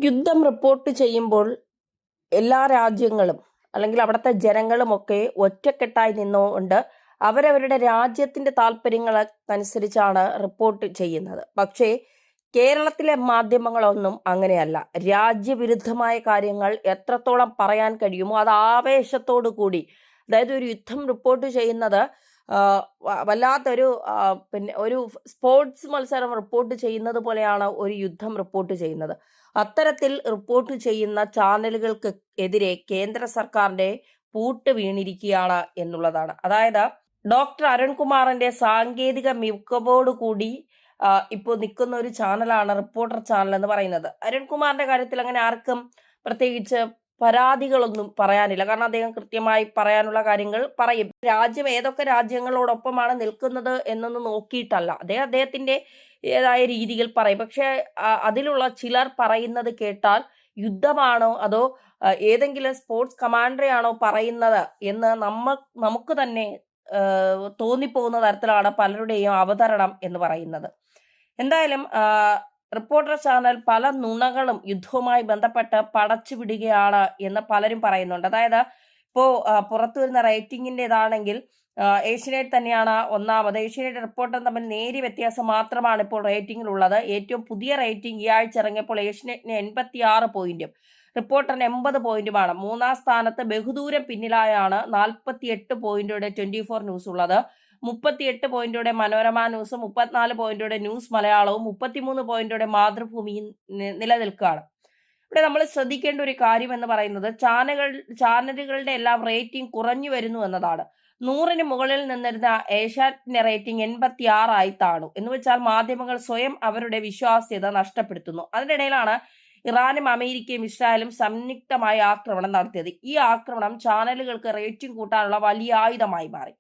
യുദ്ധം റിപ്പോർട്ട് ചെയ്യുമ്പോൾ എല്ലാ രാജ്യങ്ങളും അല്ലെങ്കിൽ അവിടുത്തെ ജനങ്ങളുമൊക്കെ ഒറ്റക്കെട്ടായി നിന്നുകൊണ്ട് അവരവരുടെ രാജ്യത്തിന്റെ താല്പര്യങ്ങൾക്കനുസരിച്ചാണ് റിപ്പോർട്ട് ചെയ്യുന്നത്. പക്ഷേ കേരളത്തിലെ മാധ്യമങ്ങളൊന്നും അങ്ങനെയല്ല. രാജ്യവിരുദ്ധമായ കാര്യങ്ങൾ എത്രത്തോളം പറയാൻ കഴിയുമോ അത് ആവേശത്തോടു കൂടി, അതായത് ഒരു യുദ്ധം റിപ്പോർട്ട് ചെയ്യുന്നത് വല്ലാത്തൊരു പിന്നെ ഒരു സ്പോർട്സ് മത്സരം റിപ്പോർട്ട് ചെയ്യുന്നത് പോലെയാണ് ഒരു യുദ്ധം റിപ്പോർട്ട് ചെയ്യുന്നത്. അത്തരത്തിൽ റിപ്പോർട്ട് ചെയ്യുന്ന ചാനലുകൾക്ക് എതിരെ കേന്ദ്ര സർക്കാരിന്റെ പൂട്ട് വീണിരിക്കുകയാണ് എന്നുള്ളതാണ്. അതായത് ഡോക്ടർ അരുൺകുമാറിന്റെ സാങ്കേതിക മികവോട് കൂടി ഇപ്പോൾ നിൽക്കുന്ന ഒരു ചാനലാണ് റിപ്പോർട്ടർ ചാനൽ എന്ന് പറയുന്നത്. അരുൺകുമാറിന്റെ കാര്യത്തിൽ അങ്ങനെ ആർക്കും പ്രത്യേകിച്ച് പരാതികളൊന്നും പറയാനില്ല. കാരണം അദ്ദേഹം കൃത്യമായി പറയാനുള്ള കാര്യങ്ങൾ പറയും. രാജ്യം ഏതൊക്കെ രാജ്യങ്ങളോടൊപ്പമാണ് നിൽക്കുന്നത് എന്നൊന്നും നോക്കിയിട്ടല്ല, അദ്ദേഹത്തിന്റെ ഏതായ രീതിയിൽ പറയും. പക്ഷെ അതിലുള്ള ചിലർ പറയുന്നത് കേട്ടാൽ യുദ്ധമാണോ അതോ ഏതെങ്കിലും സ്പോർട്സ് കമാൻഡറെ ആണോ പറയുന്നത് എന്ന് നമുക്ക് തന്നെ തോന്നിപ്പോകുന്ന തരത്തിലാണ് പലരുടെയും അവതരണം എന്ന് പറയുന്നത്. എന്തായാലും റിപ്പോർട്ടർ ചാനൽ പല നുണകളും യുദ്ധവുമായി ബന്ധപ്പെട്ട് പടച്ചു വിടുകയാണ് എന്ന് പലരും പറയുന്നുണ്ട്. അതായത് ഇപ്പോ പുറത്തു വരുന്ന റേറ്റിംഗിൻ്റെതാണെങ്കിൽ ഏഷ്യനെറ്റ് തന്നെയാണ് ഒന്നാമത്. ഏഷ്യനെറ്റ് റിപ്പോർട്ടർ തമ്മിൽ നേരിയ വ്യത്യാസം മാത്രമാണ് ഇപ്പോൾ റേറ്റിംഗിലുള്ളത്. ഏറ്റവും പുതിയ റേറ്റിംഗ് ഈ ആഴ്ച ഇറങ്ങിയപ്പോൾ ഏഷ്യനെറ്റിന് 86 പോയിന്റും റിപ്പോർട്ടറിന് 80 പോയിന്റുമാണ്. മൂന്നാം സ്ഥാനത്ത് ബഹുദൂരം പിന്നിലായാണ് 48 പോയിന്റോടെ 24 ന്യൂസ് ഉള്ളത്. 38 പോയിന്റോടെ മനോരമ ന്യൂസും 34 പോയിന്റോടെ ന്യൂസ് മലയാളവും 33 പോയിന്റോടെ മാതൃഭൂമിയും നിലനിൽക്കുകയാണ്. ഇവിടെ നമ്മൾ ശ്രദ്ധിക്കേണ്ട ഒരു കാര്യം എന്ന് പറയുന്നത് ചാനലുകളുടെ എല്ലാം റേറ്റിംഗ് കുറഞ്ഞു വരുന്നു എന്നതാണ്. 100-ന് മുകളിൽ നിന്നിരുന്ന ഏഷ്യാനെറ്റിന്റെ റേറ്റിംഗ് 86 ആയി താണു. എന്ന് വെച്ചാൽ മാധ്യമങ്ങൾ സ്വയം അവരുടെ വിശ്വാസ്യത നഷ്ടപ്പെടുത്തുന്നു. അതിനിടയിലാണ് ഇറാനും അമേരിക്കയും ഇസ്രായേലും സംയുക്തമായ ആക്രമണം നടത്തിയത്. ഈ ആക്രമണം ചാനലുകൾക്ക് റേറ്റിംഗ് കൂട്ടാനുള്ള വലിയ ആയുധമായി മാറി.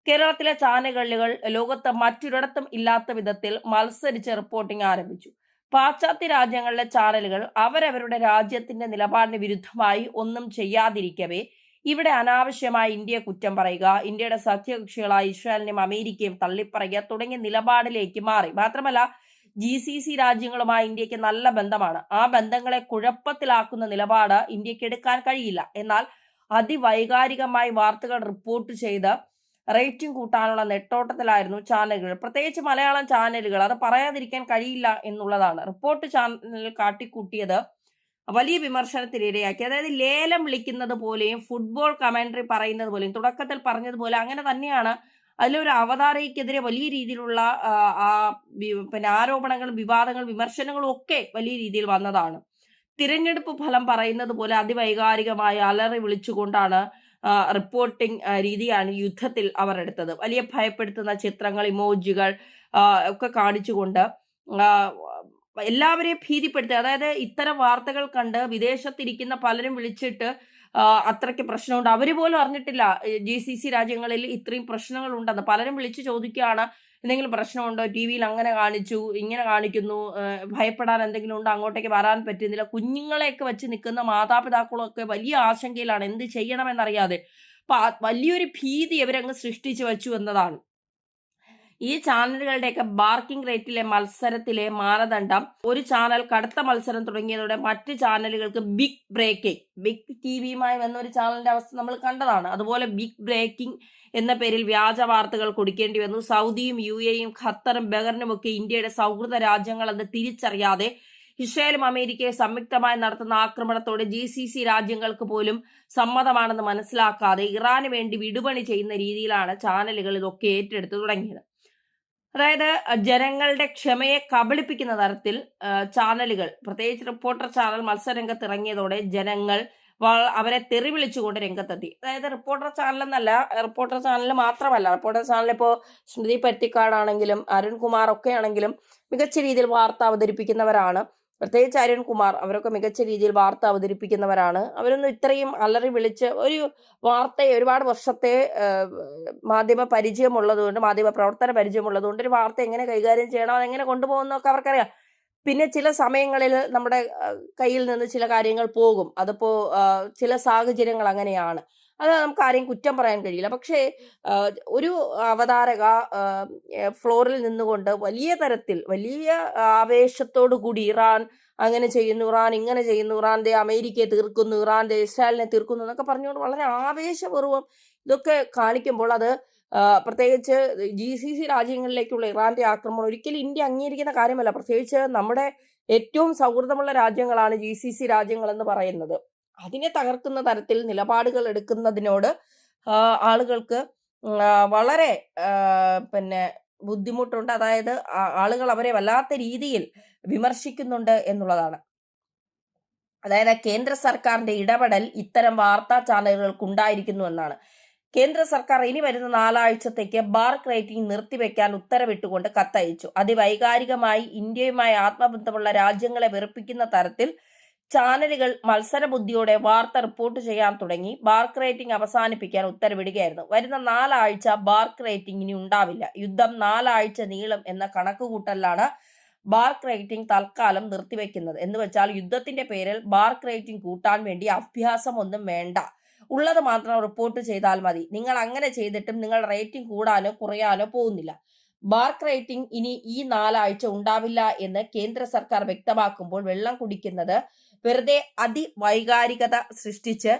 കേരളത്തിലെ ചാനലുകൾ ലോകത്ത് മറ്റൊരിടത്തും ഇല്ലാത്ത വിധത്തിൽ മത്സരിച്ച് റിപ്പോർട്ടിംഗ് ആരംഭിച്ചു. പാശ്ചാത്യ രാജ്യങ്ങളിലെ ചാനലുകൾ അവരവരുടെ രാജ്യത്തിന്റെ നിലപാടിന് വിരുദ്ധമായി ഒന്നും ചെയ്യാതിരിക്കവേ ഇവിടെ അനാവശ്യമായി ഇന്ത്യയെ കുറ്റം പറയുക, ഇന്ത്യയുടെ സഖ്യകക്ഷികളായ ഇസ്രായേലിനെയും അമേരിക്കയും തള്ളിപ്പറയുക തുടങ്ങിയ നിലപാടിലേക്ക് മാറി. മാത്രമല്ല GCC രാജ്യങ്ങളുമായി ഇന്ത്യക്ക് നല്ല ബന്ധമാണ്. ആ ബന്ധങ്ങളെ കുഴപ്പത്തിലാക്കുന്ന നിലപാട് ഇന്ത്യക്ക് എടുക്കാൻ കഴിയില്ല. എന്നാൽ അതിവൈകാരികമായി വാർത്തകൾ റിപ്പോർട്ട് ചെയ്ത് റേറ്റിംഗ് കൂട്ടാനുള്ള നെട്ടോട്ടത്തിലായിരുന്നു ചാനലുകൾ, പ്രത്യേകിച്ച് മലയാളം ചാനലുകൾ. അത് പറയാതിരിക്കാൻ കഴിയില്ല എന്നുള്ളതാണ്. റിപ്പോർട്ട് ചാനൽ കാട്ടിക്കൂട്ടിയത് വലിയ വിമർശനത്തിനിരയാക്കി. അതായത് ലേലം വിളിക്കുന്നത് പോലെയും ഫുട്ബോൾ കമന്ററി പറയുന്നത് പോലെയും തുടക്കത്തിൽ പറഞ്ഞതുപോലെ അങ്ങനെ തന്നെയാണ്. അതിലൊരു അവതാരകയ്ക്കെതിരെ വലിയ രീതിയിലുള്ള പിന്നെ ആരോപണങ്ങളും വിവാദങ്ങളും വിമർശനങ്ങളും ഒക്കെ വലിയ രീതിയിൽ വന്നതാണ്. തിരഞ്ഞെടുപ്പ് ഫലം പറയുന്നത് പോലെ അതിവൈകാരികമായി അലറി വിളിച്ചുകൊണ്ടാണ് റിപ്പോർട്ടിംഗ് രീതിയാണ് യുദ്ധത്തിൽ അവർ എടുത്തത്. വലിയ ഭയപ്പെടുത്തുന്ന ചിത്രങ്ങൾ, ഇമോജികൾ ഒക്കെ കാണിച്ചുകൊണ്ട് എല്ലാവരെയും ഭീതിപ്പെടുത്തുക. അതായത് ഇത്തരം വാർത്തകൾ കണ്ട് വിദേശത്തിരിക്കുന്ന പലരും വിളിച്ചിട്ട് അത്രയ്ക്ക് പ്രശ്നമുണ്ട്, അവര് പോലും അറിഞ്ഞിട്ടില്ല GCC രാജ്യങ്ങളിൽ ഇത്രയും പ്രശ്നങ്ങൾ ഉണ്ടെന്ന്. പലരും വിളിച്ചു ചോദിക്കുകയാണ്, എന്തെങ്കിലും പ്രശ്നമുണ്ടോ, TV-യിൽ അങ്ങനെ കാണിച്ചു, ഇങ്ങനെ കാണിക്കുന്നു, ഭയപ്പെടാൻ എന്തെങ്കിലും ഉണ്ടോ, അങ്ങോട്ടേക്ക് വരാൻ പറ്റുന്നില്ല. കുഞ്ഞുങ്ങളെയൊക്കെ വെച്ച് നിൽക്കുന്ന മാതാപിതാക്കളൊക്കെ വലിയ ആശങ്കയിലാണ്, എന്ത് ചെയ്യണമെന്നറിയാതെ. അപ്പൊ വലിയൊരു ഭീതി അവരങ്ങ് സൃഷ്ടിച്ചു വെച്ചു എന്നതാണ്. ഈ ചാനലുകളുടെയൊക്കെ ബാർക്കിംഗ് റേറ്റിലെ മത്സരത്തിലെ മാനദണ്ഡം ഒരു ചാനൽ കടുത്ത മത്സരം തുടങ്ങിയതോടെ മറ്റ് ചാനലുകൾക്ക് ബിഗ് ബ്രേക്കിംഗ്, ബിഗ് TVയുമായി വന്ന ഒരു ചാനലിന്റെ അവസ്ഥ നമ്മൾ കണ്ടതാണ്. അതുപോലെ ബിഗ് ബ്രേക്കിംഗ് എന്ന പേരിൽ വ്യാജ വാർത്തകൾ കൊടുക്കേണ്ടി വന്നു. സൗദിയും UAEയും ഖത്തറും ബഹറിനുമൊക്കെ ഇന്ത്യയുടെ സൗഹൃദ രാജ്യങ്ങൾ എന്ന് തിരിച്ചറിയാതെ ഇസ്രായേലും അമേരിക്കയും സംയുക്തമായി നടത്തുന്ന ആക്രമണത്തോടെ GCC രാജ്യങ്ങൾക്ക് പോലും സമ്മതമാണെന്ന് മനസ്സിലാക്കാതെ ഇറാന് വേണ്ടി വിടുപണി ചെയ്യുന്ന രീതിയിലാണ് ചാനലുകൾ ഇതൊക്കെ ഏറ്റെടുത്തു തുടങ്ങിയത്. അതായത് ജനങ്ങളുടെ ക്ഷമയെ കബളിപ്പിക്കുന്ന തരത്തിൽ ചാനലുകൾ, പ്രത്യേകിച്ച് റിപ്പോർട്ടർ ചാനൽ മത്സരരംഗത്ത് ഇറങ്ങിയതോടെ ജനങ്ങൾ അവരെ തെറി വിളിച്ചുകൊണ്ട് രംഗത്തെത്തി. അതായത് റിപ്പോർട്ടർ ചാനൽ എന്നല്ല, റിപ്പോർട്ടർ ചാനൽ മാത്രമല്ല, റിപ്പോർട്ടർ ചാനൽ ഇപ്പോൾ സ്മൃതി പരുത്തിക്കാടാണെങ്കിലും അരുൺകുമാർ ഒക്കെ ആണെങ്കിലും മികച്ച രീതിയിൽ വാർത്ത അവതരിപ്പിക്കുന്നവരാണ്. പ്രത്യേകിച്ച് അരുൺകുമാർ, അവരൊക്കെ മികച്ച രീതിയിൽ വാർത്ത അവതരിപ്പിക്കുന്നവരാണ്. അവരൊന്നും ഇത്രയും അലറി വിളിച്ച് ഒരു വാർത്തയെ, ഒരുപാട് വർഷത്തെ മാധ്യമ പരിചയമുള്ളതുകൊണ്ട്, മാധ്യമ പ്രവർത്തന പരിചയമുള്ളതുകൊണ്ട് ഒരു വാർത്ത എങ്ങനെ കൈകാര്യം ചെയ്യണം, അതെങ്ങനെ കൊണ്ടുപോകുന്നൊക്കെ അവർക്കറിയാം. പിന്നെ ചില സമയങ്ങളിൽ നമ്മുടെ കയ്യിൽ നിന്ന് ചില കാര്യങ്ങൾ പോകും. അതിപ്പോ ചില സാഹചര്യങ്ങൾ അങ്ങനെയാണ്. അത് നമുക്ക് ആരെയും കുറ്റം പറയാൻ കഴിയില്ല. പക്ഷേ ഒരു അവതാരക ഫ്ലോറിൽ നിന്നുകൊണ്ട് വലിയ തരത്തിൽ, വലിയ ആവേശത്തോടു കൂടി ഇറാൻ അങ്ങനെ ചെയ്യുന്നു ഇറാൻ, ഇങ്ങനെ ചെയ്യുന്നു ഇറാൻ, ദേ അമേരിക്കയെ തീർക്കുന്നു, ഇറാൻ ദേ ഇസ്രായേലിനെ തീർക്കുന്നു എന്നൊക്കെ പറഞ്ഞുകൊണ്ട് വളരെ ആവേശപൂർവ്വം ഇതൊക്കെ കാണിക്കുമ്പോൾ അത് പ്രത്യേകിച്ച് GCC രാജ്യങ്ങളിലേക്കുള്ള ഇറാന്റെ ആക്രമണം ഒരിക്കലും ഇന്ത്യ അംഗീകരിക്കുന്ന കാര്യമല്ല. പ്രത്യേകിച്ച് നമ്മുടെ ഏറ്റവും സൗഹൃദമുള്ള രാജ്യങ്ങളാണ് GCC രാജ്യങ്ങൾ എന്ന് പറയുന്നത്. അതിനെ തകർക്കുന്ന തരത്തിൽ നിലപാടുകൾ എടുക്കുന്നതിനോട് ആളുകൾക്ക് വളരെ പിന്നെ ബുദ്ധിമുട്ടുണ്ട്. അതായത് ആളുകൾ അവരെ വല്ലാത്ത രീതിയിൽ വിമർശിക്കുന്നുണ്ട് എന്നുള്ളതാണ്. അതായത് കേന്ദ്ര സർക്കാരിന്റെ ഇടപെടൽ ഇത്തരം വാർത്താ ചാനലുകൾക്ക് ഉണ്ടായിരിക്കുന്നു എന്നാണ്. കേന്ദ്ര സർക്കാർ ഇനി വരുന്ന 4 ആഴ്ചത്തേക്ക് ബാർക്ക് റേറ്റിംഗ് നിർത്തിവെക്കാൻ ഉത്തരവിട്ടുകൊണ്ട് കത്തയച്ചു. അതിവൈകാരികമായി ഇന്ത്യയുമായി ആത്മബന്ധമുള്ള രാജ്യങ്ങളെ വെറുപ്പിക്കുന്ന തരത്തിൽ ചാനലുകൾ മത്സരബുദ്ധിയോടെ വാർത്ത റിപ്പോർട്ട് ചെയ്യാൻ തുടങ്ങി. ബാർക്ക് റേറ്റിംഗ് അവസാനിപ്പിക്കാൻ ഉത്തരവിടുകയായിരുന്നു. വരുന്ന 4 ആഴ്ച ബാർക്ക് റേറ്റിംഗ് ഇനി ഉണ്ടാവില്ല. യുദ്ധം 4 ആഴ്ച നീളും എന്ന കണക്കുകൂട്ടലാണ് ബാർക്ക് റേറ്റിംഗ് തൽക്കാലം നിർത്തിവെക്കുന്നത്. എന്ന് വെച്ചാൽ യുദ്ധത്തിന്റെ പേരിൽ ബാർക്ക് റേറ്റിംഗ് കൂട്ടാൻ വേണ്ടി അഭ്യാസം ഒന്നും വേണ്ട, ഉള്ളത് മാത്രം റിപ്പോർട്ട് ചെയ്താൽ മതി. നിങ്ങൾ അങ്ങനെ ചെയ്തിട്ടും നിങ്ങൾ റേറ്റിംഗ് കൂടാനോ കുറയാനോ പോകുന്നില്ല. ബാർക്ക് റേറ്റിംഗ് ഇനി ഈ 4 ആഴ്ച ഉണ്ടാവില്ല എന്ന് കേന്ദ്ര സർക്കാർ വ്യക്തമാക്കുമ്പോൾ വെള്ളം കുടിക്കുന്നത് വെറുതെ അതിവൈകാരികത സൃഷ്ടിച്ച്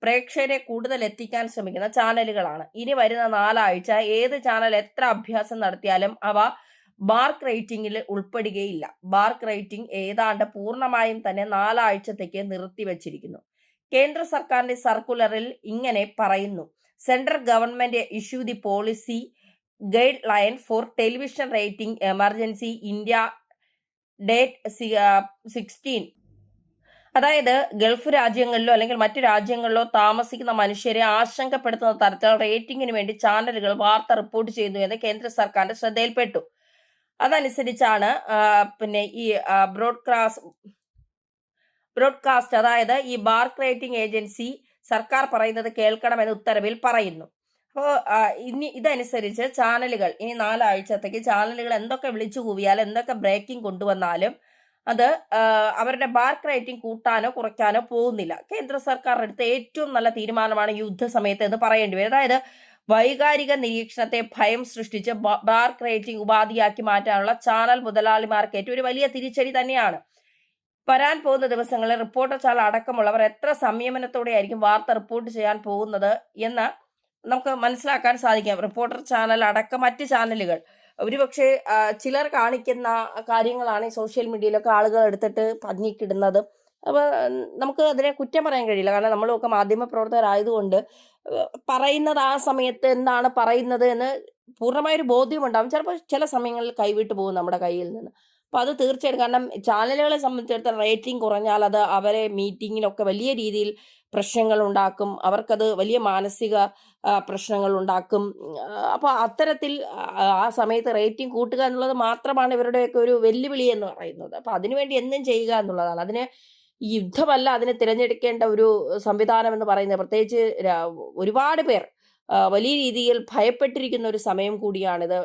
പ്രേക്ഷകരെ കൂടുതൽ എത്തിക്കാൻ ശ്രമിക്കുന്ന ചാനലുകളാണ്. ഇനി വരുന്ന 4 ആഴ്ച ഏത് ചാനൽ എത്ര അഭ്യാസം നടത്തിയാലും അവ ബാർക്ക് റേറ്റിംഗിൽ ഉൾപ്പെടുകയില്ല. ബാർക്ക് റേറ്റിംഗ് ഏതാണ്ട് പൂർണ്ണമായും തന്നെ 4 ആഴ്ചത്തേക്ക് നിർത്തിവച്ചിരിക്കുന്നു. കേന്ദ്ര സർക്കാരിന്റെ സർക്കുലറിൽ ഇങ്ങനെ പറയുന്നു: central government issue the policy guideline for television rating emergency India date 16. അതായത് ഗൾഫ് രാജ്യങ്ങളിലോ അല്ലെങ്കിൽ മറ്റു രാജ്യങ്ങളിലോ താമസിക്കുന്ന മനുഷ്യരെ ആശങ്കപ്പെടുത്തുന്ന തരത്തിൽ റേറ്റിംഗിന് വേണ്ടി ചാനലുകൾ വാർത്ത റിപ്പോർട്ട് ചെയ്യുന്നു എന്ന് കേന്ദ്ര സർക്കാരിന്റെ ശ്രദ്ധയിൽപ്പെട്ടു. അതനുസരിച്ചാണ് പിന്നെ ഈ ബ്രോഡ്കാസ്റ്റ് അതായത് ഈ ബാർക്ക് റേറ്റിംഗ് ഏജൻസി സർക്കാർ പറയുന്നത് കേൾക്കണമെന്ന് ഉത്തരവിൽ പറയുന്നു. അപ്പോൾ ഇതനുസരിച്ച് ചാനലുകൾ ഇനി 4 ആഴ്ചത്തേക്ക് ചാനലുകൾ എന്തൊക്കെ വിളിച്ചു കൂവിയാലും എന്തൊക്കെ ബ്രേക്കിംഗ് കൊണ്ടുവന്നാലും അത് അവരുടെ ബാർക്ക് റേറ്റിംഗ് കൂട്ടാനോ കുറയ്ക്കാനോ പോകുന്നില്ല. കേന്ദ്ര സർക്കാർ എടുത്ത ഏറ്റവും നല്ല തീരുമാനമാണ് യുദ്ധസമയത്ത് എന്ന് പറയേണ്ടി വരും. അതായത് വൈകാരിക നിരീക്ഷണത്തെ ഭയം സൃഷ്ടിച്ച് ബാർക്ക് റേറ്റിംഗ് ഉപാധിയാക്കി മാറ്റാനുള്ള ചാനൽ മുതലാളിമാർക്ക് ഏറ്റവും ഒരു വലിയ തിരിച്ചടി തന്നെയാണ്. വരാൻ പോകുന്ന ദിവസങ്ങളിൽ റിപ്പോർട്ടർ ചാനൽ അടക്കമുള്ളവർ എത്ര സംയമനത്തോടെ ആയിരിക്കും വാർത്ത റിപ്പോർട്ട് ചെയ്യാൻ പോകുന്നത് എന്ന് നമുക്ക് മനസ്സിലാക്കാൻ സാധിക്കാം. റിപ്പോർട്ടർ ചാനൽ അടക്കം മറ്റ് ചാനലുകൾ ഒരുപക്ഷെ ചിലർ കാണിക്കുന്ന കാര്യങ്ങളാണ് ഈ സോഷ്യൽ മീഡിയയിലൊക്കെ ആളുകൾ എടുത്തിട്ട് പഞ്ഞിക്കിടുന്നത്. അപ്പോൾ നമുക്ക് അതിനെ കുറ്റം പറയാൻ കഴിയില്ല. കാരണം നമ്മളൊക്കെ മാധ്യമപ്രവർത്തകരായതുകൊണ്ട് പറയുന്നത് ആ സമയത്ത് എന്താണ് പറയുന്നത് എന്ന് പൂർണ്ണമായൊരു ബോധ്യമുണ്ടാകും. ചിലപ്പോൾ ചില സമയങ്ങളിൽ കൈവിട്ട് പോകും നമ്മുടെ കയ്യിൽ നിന്ന്. അപ്പോൾ അത് തീർച്ചയായിട്ടും, കാരണം ചാനലുകളെ സംബന്ധിച്ചിടത്തോളം റേറ്റിംഗ് കുറഞ്ഞാൽ അത് അവരെ മീറ്റിങ്ങിലൊക്കെ വലിയ രീതിയിൽ പ്രശ്നങ്ങൾ ഉണ്ടാക്കും, അവർക്കത് വലിയ മാനസിക പ്രശ്നങ്ങൾ ഉണ്ടാക്കും. അപ്പോൾ അത്തരത്തിൽ ആ സമയത്ത് റേറ്റിംഗ് കൂട്ടുക എന്നുള്ളത് മാത്രമാണ് ഇവരുടെയൊക്കെ ഒരു വെല്ലുവിളി എന്ന് പറയുന്നത്. അപ്പോൾ അതിനുവേണ്ടി എന്തും ചെയ്യുക എന്നുള്ളതാണ്. അതിന് ഈ യുദ്ധമല്ല അതിന് തിരഞ്ഞെടുക്കേണ്ട ഒരു സംവിധാനം എന്ന് പറയുന്നത്. പ്രത്യേകിച്ച് ഒരുപാട് പേർ വലിയ രീതിയിൽ ഭയപ്പെട്ടിരിക്കുന്ന ഒരു സമയം കൂടിയാണിത്.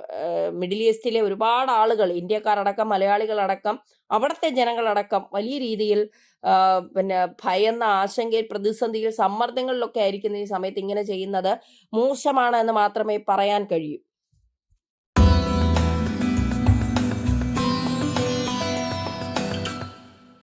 മിഡിൽ ഈസ്റ്റിലെ ഒരുപാട് ആളുകൾ, ഇന്ത്യക്കാരടക്കം മലയാളികളടക്കം അവിടുത്തെ ജനങ്ങളടക്കം വലിയ രീതിയിൽ പിന്നെ ഭയന്ന, ആശങ്കയിൽ, പ്രതിസന്ധിയിൽ, സമ്മർദ്ദങ്ങളിലൊക്കെ ആയിരിക്കുന്ന ഈ സമയത്ത് ഇങ്ങനെ ചെയ്യുന്നത് മോശമാണ് എന്ന് മാത്രമേ പറയാൻ കഴിയൂ.